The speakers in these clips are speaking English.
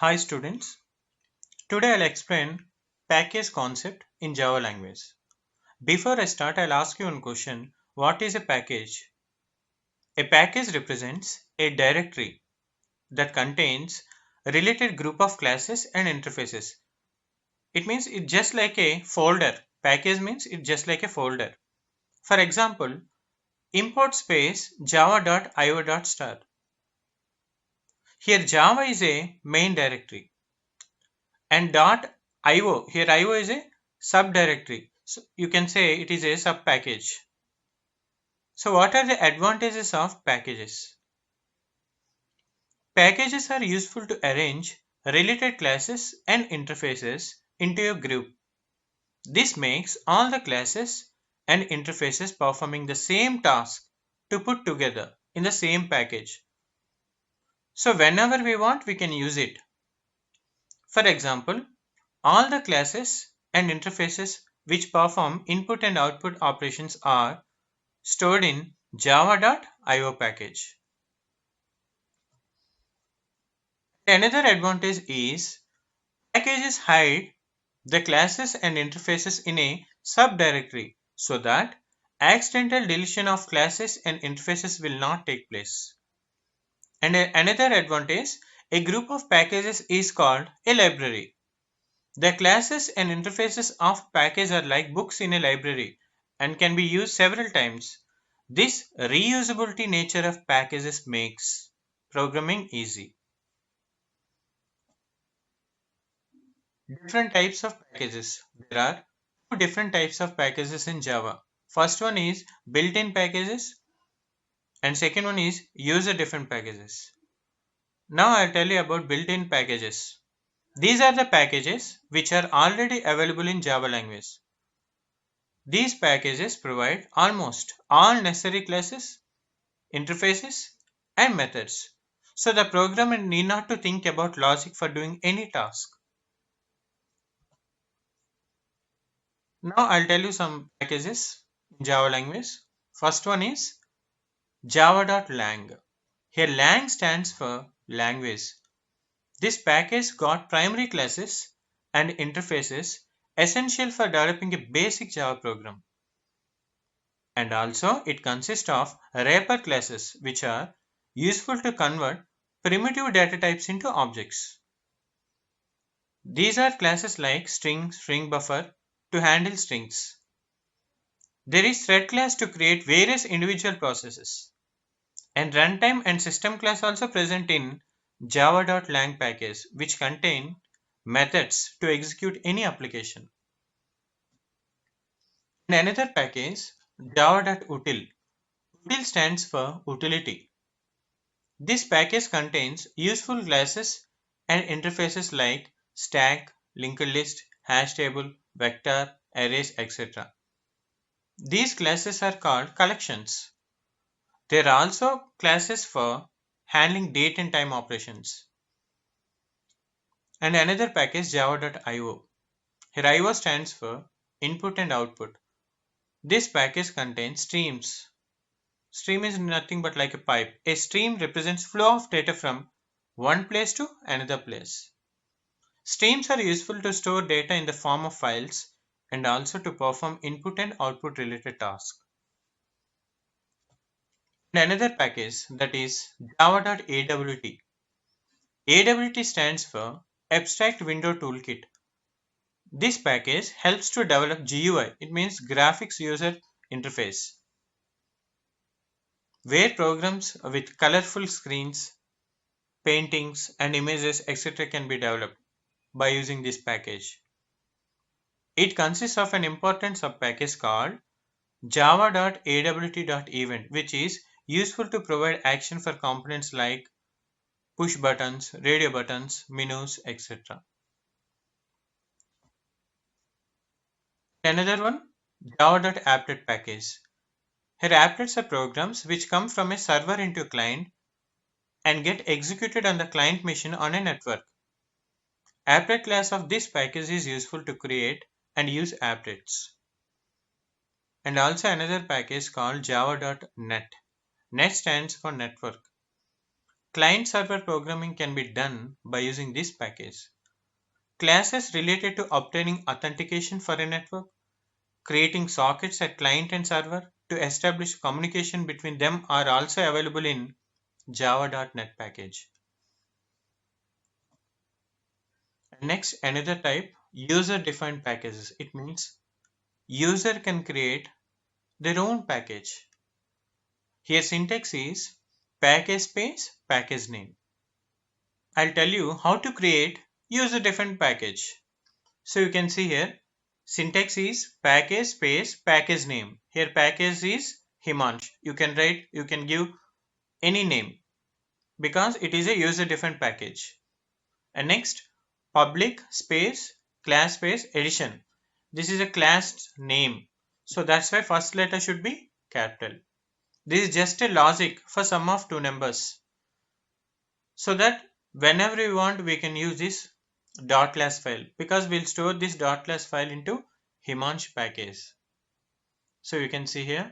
Hi students, today I'll explain package concept in Java language. Before I start, I'll ask you one question. What is a package? A package represents a directory that contains a related group of classes and interfaces. It means it's just like a folder. Package means it's just like a folder. For example, import space java.io.star. Here Java is a main directory and .io, here io is a subdirectory, so you can say it is a sub package. So what are the advantages of packages? Packages are useful to arrange related classes and interfaces into a group. This makes all the classes and interfaces performing the same task to put together in the same package, so whenever we want we can use it. For example, all the classes and interfaces which perform input and output operations are stored in java.io package. Another advantage is packages hide the classes and interfaces in a subdirectory so that accidental deletion of classes and interfaces will not take place. And another advantage, a group of packages is called a library. The classes and interfaces of a package are like books in a library and can be used several times. This reusability nature of packages makes programming easy. Different types of packages. There are two different types of packages in Java. First one is built-in packages and second one is user-defined packages. Now I'll tell you about built-in packages. These are the packages which are already available in Java language. These packages provide almost all necessary classes, interfaces, and methods. So the programmer need not to think about logic for doing any task. Now I'll tell you some packages in Java language. First one is java.lang. Here lang stands for language. This package got primary classes and interfaces essential for developing a basic Java program. And also it consists of wrapper classes which are useful to convert primitive data types into objects. These are classes like string, string buffer to handle strings. There is thread class to create various individual processes. And runtime and system class also present in java.lang package which contain methods to execute any application. In another package, java.util. Util stands for utility. This package contains useful classes and interfaces like stack, linked list, hash table, vector, arrays, etc. These classes are called collections. There are also classes for handling date and time operations. And another package java.io. Here IO stands for input and output. This package contains streams. Stream is nothing but like a pipe. A stream represents flow of data from one place to another place. Streams are useful to store data in the form of files and also to perform input and output related tasks. And another package that is java.awt. AWT stands for Abstract Window Toolkit. This package helps to develop GUI, it means graphics user interface, where programs with colorful screens, paintings, and images, etc., can be developed by using this package. It consists of an important subpackage called java.awt.event, which is useful to provide action for components like push buttons, radio buttons, menus, etc. Another one, java.applet package. Here applets are programs which come from a server into a client and get executed on the client machine on a network. Applet class of this package is useful to create and use applets. And also another package called java.net. Net stands for network. Client-server programming can be done by using this package. Classes related to obtaining authentication for a network, creating sockets at client and server to establish communication between them are also available in java.net package. Next, another type, user-defined packages. It means user can create their own package. Here syntax is package space package name. I'll tell you how to create user-defined package. So you can see here syntax is package space package name. Here package is Himansh. You can give any name because it is a user-defined package. And next, public space class space edition. This is a class name. So that's why first letter should be capital. This is just a logic for sum of two numbers. So that whenever we want we can use this dot class file because we'll store this dot class file into Himansh package. So you can see here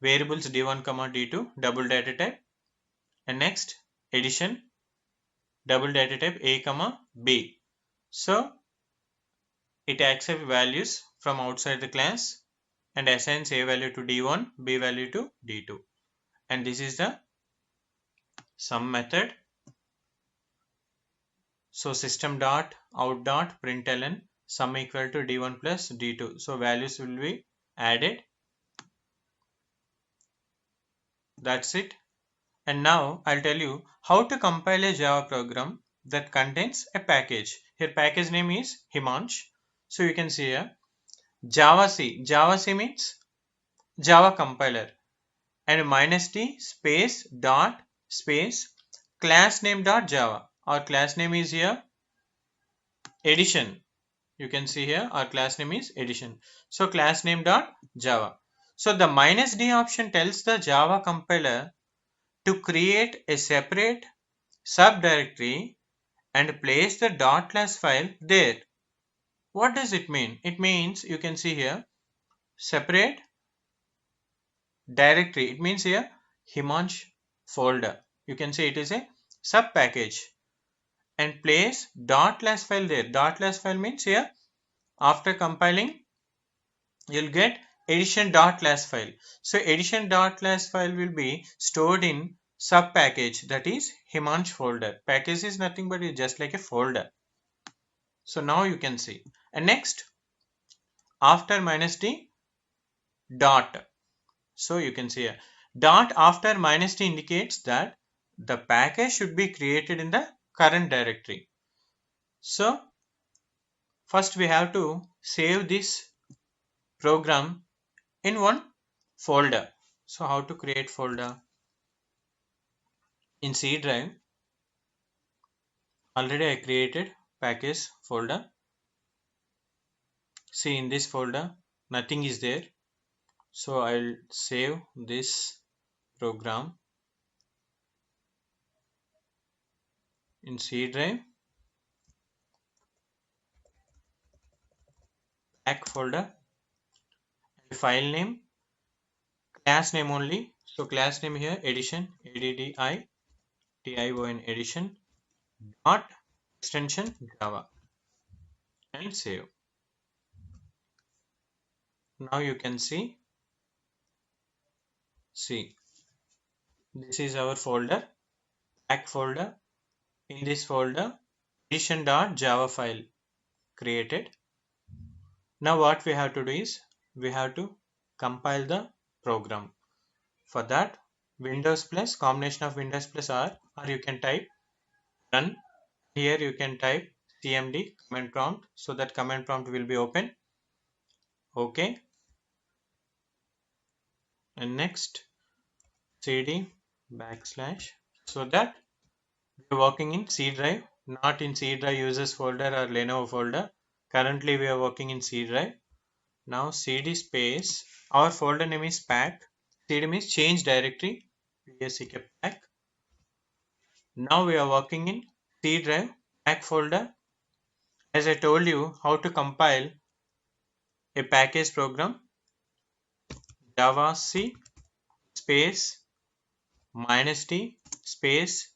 variables d1 comma d2 double data type and next addition double data type a comma b. So it accepts values from outside the class and assigns a value to d1, b value to d2. And this is the sum method. So system dot out dot println sum equal to d1 plus d2. So values will be added. That's it. And now I'll tell you how to compile a Java program that contains a package. Here package name is Himansh. So you can see here Java C. Java C means Java compiler and minus t space dot space class name dot Java. Our class name is here edition. You can see here our class name is edition. So class name dot Java. So the minus d option tells the Java compiler to create a separate subdirectory and place the dot class file there. What does it mean? It means you can see here separate directory. It means here Himansh folder. You can see it is a sub package and place dot class file there. Dot class file means here after compiling you'll get edition dot class file. So edition dot class file will be stored in sub package, that is Himansh folder. Package is nothing but it's just like a folder. So now you can see. And next after minus d dot. So you can see here dot after minus t indicates that the package should be created in the current directory. So first we have to save this program in one folder. So how to create folder? In C drive already I created package folder. See in this folder nothing is there. So I'll save this program in C drive, pack folder, and file name, class name only. So class name here edition, ADDITION edition dot extension Java and save. Now you can see this is our folder, pack folder. In this folder edition.java file created. Now what we have to do is we have to compile the program. For that Windows plus combination of Windows plus R, or you can type run. Here you can type cmd command prompt, so that command prompt will be open. Okay, and next cd backslash, so that we are working in C drive, not in C drive users folder or Lenovo folder. Currently we are working in C drive. Now cd space, our folder name is pack, cd means change directory, psk pack. Now we are working in C drive pack folder. As I told you how to compile a package program, java c space -t space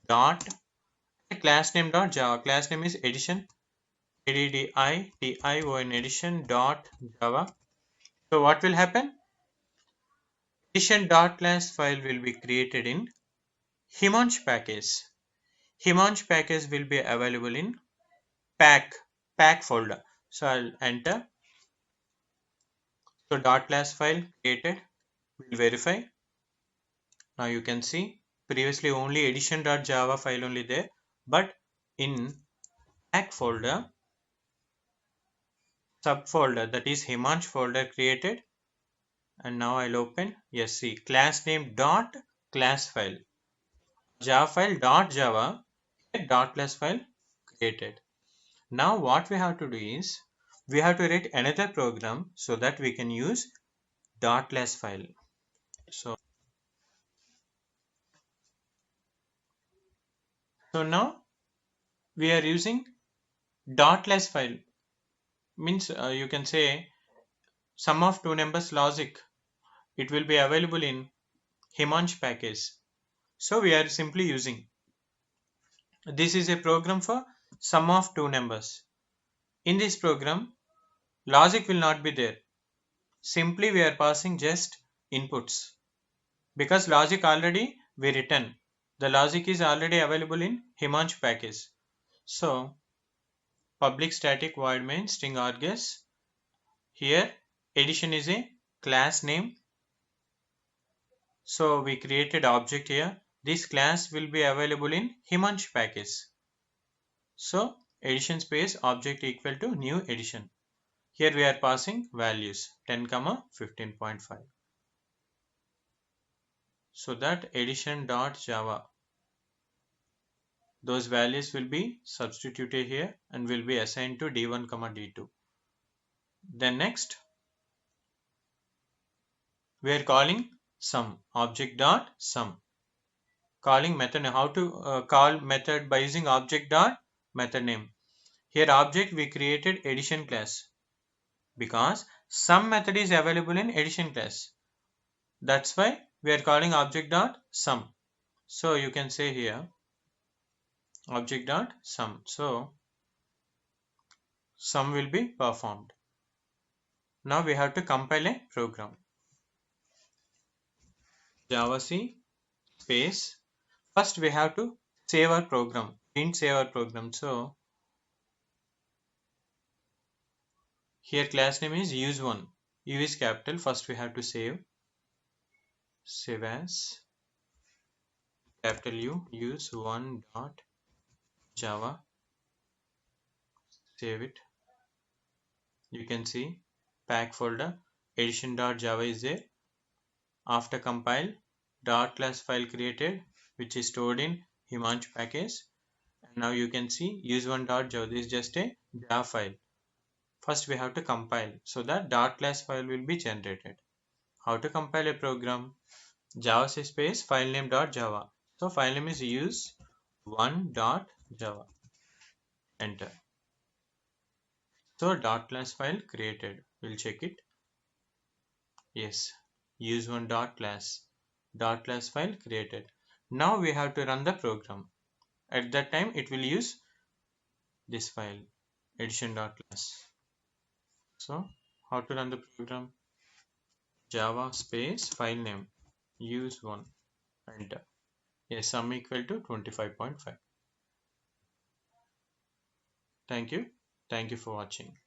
dot class name dot java. Class name is edition, ADDITION edition dot java. So what will happen? Edition dot class file will be created in Himansh package. Himansh package will be available in pack folder. So I'll enter. So dot class file created. We'll verify. Now you can see previously only edition.java file only there, but in pack folder subfolder, that is Himansh folder created, and now I'll open. Yes, see class name dot class file, java file dot java, dot class file created. Now what we have to do is we have to write another program so that we can use dot class file. So now we are using dot class file, means you can say sum of two numbers logic. It will be available in Himansh package. So we are simply using. This is a program for sum of two numbers. In this program, logic will not be there. Simply we are passing just inputs. Because logic already we written. The logic is already available in Himansh package. So public static void main string args. Here addition is a class name. So we created object here. This class will be available in Himansh package. So addition space object equal to new addition. Here we are passing values 10, 15.5. So that addition.java, those values will be substituted here and will be assigned to D1, D2. Then next we are calling sum, object dot sum. Calling method, how to call method by using object dot method name. Here object we created addition class because sum method is available in addition class. That's why we are calling object dot sum. So you can say here object dot sum. So sum will be performed. Now we have to compile a program. Javac space. First we have to save our program. Print save our program. So here class name is use1. U is capital. First we have to save. Save as capital U use1 dot java. Save it. You can see pack folder edition.java is there. After compile, dot class file created which is stored in Himansh package. And now you can see use1.java. This is just a Java file. First we have to compile so that dot class file will be generated. How to compile a program? Java space file name dot java. So file name is use1.java. Enter. So dot class file created. We'll check it. Yes, use1 dot class file created. Now we have to run the program. At that time it will use this file edition dot class. So how to run the program? Java space file name use1, enter. Yes, sum equal to 25.5. Thank you for watching.